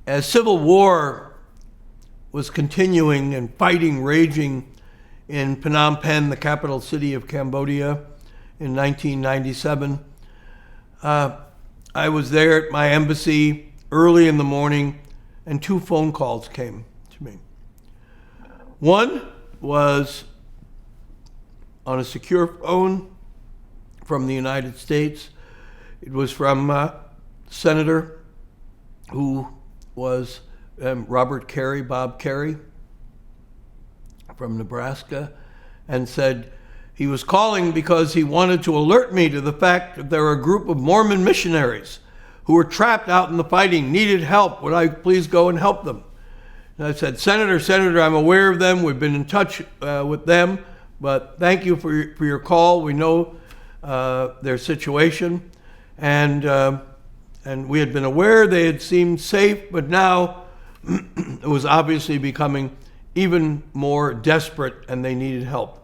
as civil war was continuing and fighting raging in Phnom Penh, the capital city of Cambodia, in 1997, I was there at my embassy early in the morning, and 2 phone calls came to me. One was on a secure phone from the United States. It was from Senator who was Robert Kerrey, Bob Kerrey from Nebraska, and said he was calling because he wanted to alert me to the fact that there were a group of Mormon missionaries who were trapped out in the fighting, needed help. Would I please go and help them? And I said, Senator, I'm aware of them. We've been in touch with them, but thank you for your call. We know their situation, and we had been aware they had seemed safe, but now it was obviously becoming even more desperate, and they needed help.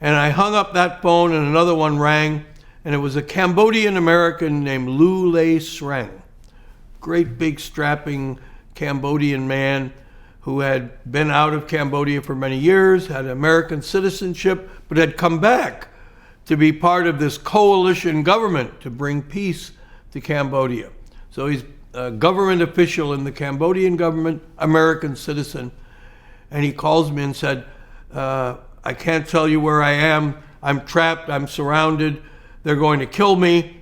And I hung up that phone, and another one rang, and it was a Cambodian-American named Lu Lay Sreng, great big strapping Cambodian man who had been out of Cambodia for many years, had American citizenship, but had come back to be part of this coalition government to bring peace to Cambodia. So he's a government official in the Cambodian government, American citizen. And he calls me and said, I can't tell you where I am. I'm trapped. I'm surrounded. They're going to kill me.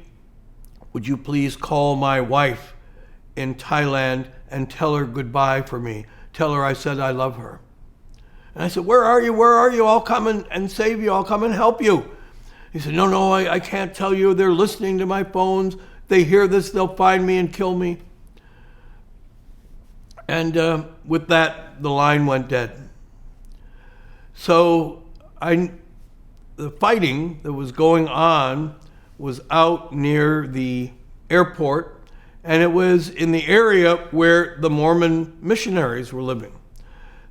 Would you please call my wife in Thailand and tell her goodbye for me? Tell her I said I love her. And I said, where are you? Where are you? I'll come and save you. I'll come and help you. He said, no, I can't tell you. They're listening to my phones. If they hear this, they'll find me and kill me. And with that, the line went dead. So the fighting that was going on was out near the airport, and it was in the area where the Mormon missionaries were living.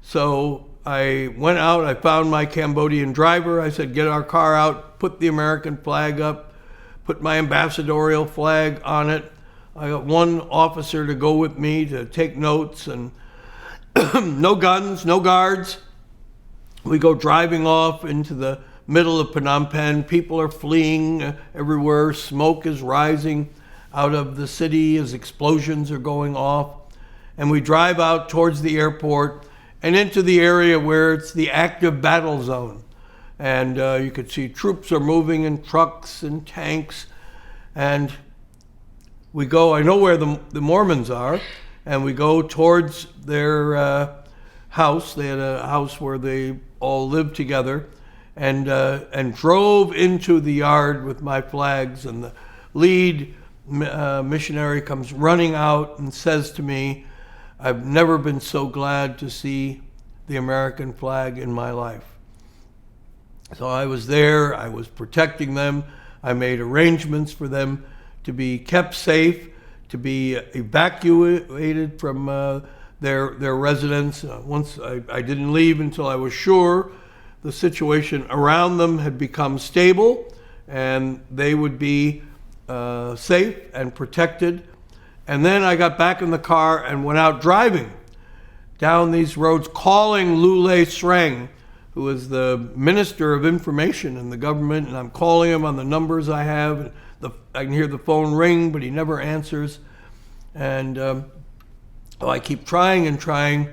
So I went out, I found my Cambodian driver. I said, get our car out, put the American flag up, put my ambassadorial flag on it. I got one officer to go with me to take notes, and no guns, no guards. We go driving off into the middle of Phnom Penh. People are fleeing everywhere. Smoke is rising out of the city as explosions are going off. And we drive out towards the airport and into the area where it's the active battle zone. And you could see troops are moving in trucks and tanks. And we go, I know where the Mormons are, and we go towards their house. They had a house where they all lived together, and drove into the yard with my flags. And the lead missionary comes running out and says to me, I've never been so glad to see the American flag in my life. So I was there, I was protecting them, I made arrangements for them to be kept safe, to be evacuated from their residence. Once I didn't leave until I was sure the situation around them had become stable and they would be safe and protected. And then I got back in the car and went out driving down these roads, calling Lu Lay Sreng, who is the Minister of Information in the government, and I'm calling him on the numbers I have. I can hear the phone ring, but he never answers. And I keep trying and trying,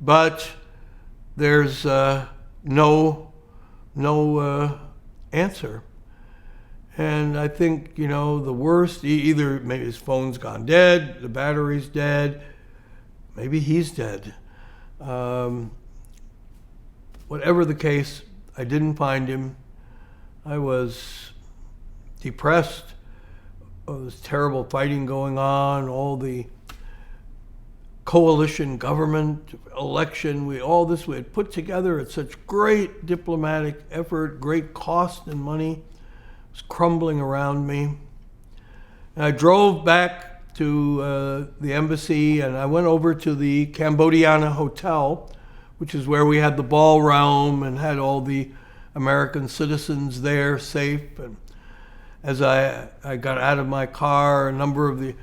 but there's no answer. And I think, the worst, either maybe his phone's gone dead, the battery's dead, maybe he's dead. Whatever the case, I didn't find him. I was depressed. Oh, this terrible fighting going on, all the coalition government, election, we had put together at such great diplomatic effort, great cost and money. Was crumbling around me. And I drove back to the embassy, and I went over to the Cambodiana Hotel, which is where we had the ballroom and had all the American citizens there safe. And as I got out of my car, a number of the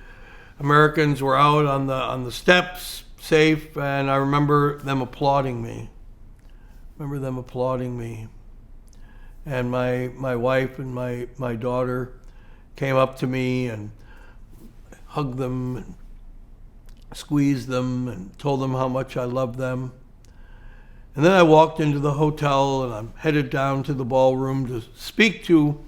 Americans were out on the steps, safe, and I remember them applauding me. And my wife and my daughter came up to me and hugged them and squeezed them and told them how much I loved them. And then I walked into the hotel and I'm headed down to the ballroom to speak to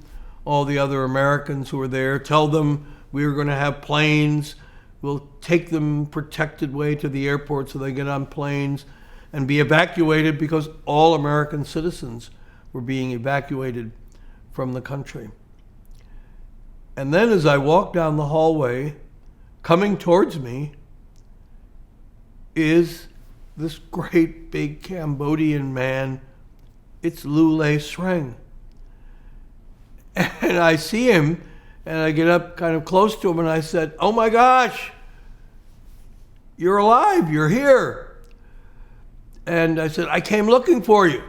all the other Americans who were there, tell them we were going to have planes. We'll take them protected way to the airport so they get on planes and be evacuated, because all American citizens were being evacuated from the country. And then as I walked down the hallway, coming towards me is this great big Cambodian man. It's Lu Lay Sreng. And I see him, and I get up kind of close to him, and I said, "Oh my gosh, you're alive, you're here." And I said, "I came looking for you."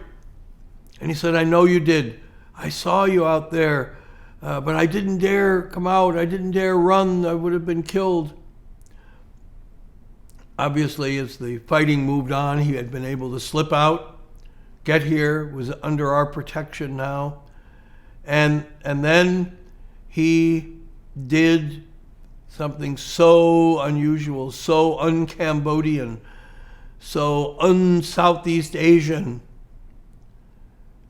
And he said, "I know you did. I saw you out there, but I didn't dare come out. I didn't dare run. I would have been killed." Obviously, as the fighting moved on, he had been able to slip out, get here, was under our protection now. And then he did something so unusual, so un-Cambodian, so un-Southeast Asian.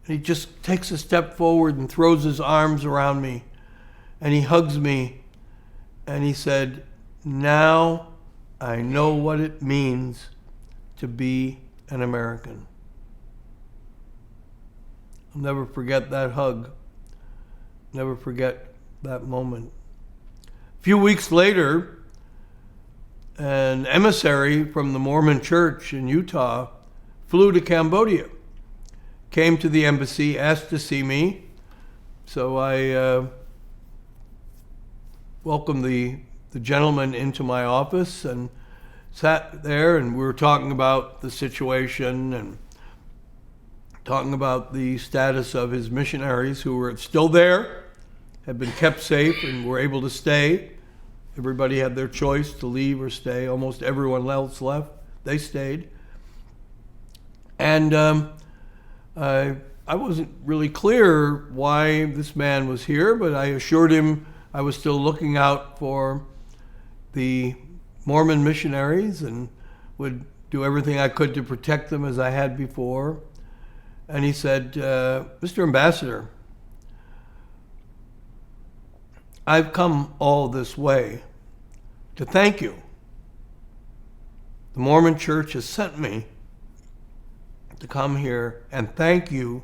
And he just takes a step forward and throws his arms around me, and he hugs me, and he said, "Now I know what it means to be an American." I'll never forget that hug. Never forget that moment. A few weeks later, an emissary from the Mormon church in Utah flew to Cambodia, came to the embassy, asked to see me. So I welcomed the gentleman into my office and sat there, and we were talking about the situation and talking about the status of his missionaries who were still there, had been kept safe and were able to stay. Everybody had their choice to leave or stay. Almost everyone else left. They stayed. And I wasn't really clear why this man was here, but I assured him I was still looking out for the Mormon missionaries and would do everything I could to protect them as I had before. And he said, "Mr. Ambassador, I've come all this way to thank you. The Mormon Church has sent me to come here and thank you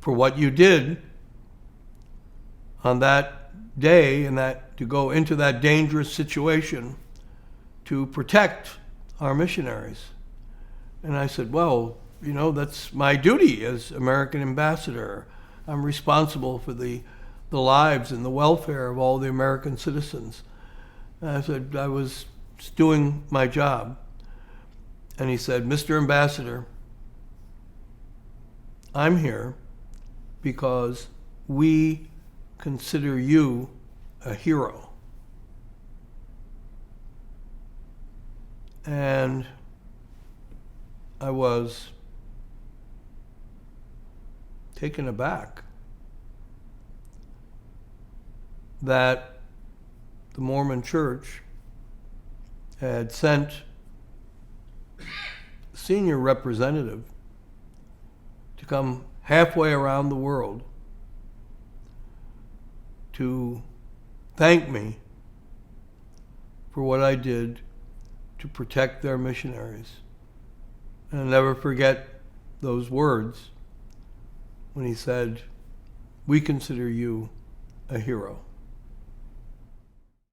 for what you did on that day, and that to go into that dangerous situation to protect our missionaries." And I said, "Well, you know, that's my duty as American ambassador. I'm responsible for the lives and the welfare of all the American citizens." And I said, "I was just doing my job." And he said, "Mr. Ambassador, I'm here because we consider you a hero." And I was taken aback that the Mormon Church had sent a senior representative to come halfway around the world to thank me for what I did to protect their missionaries. And I'll never forget those words when he said, "We consider you a hero."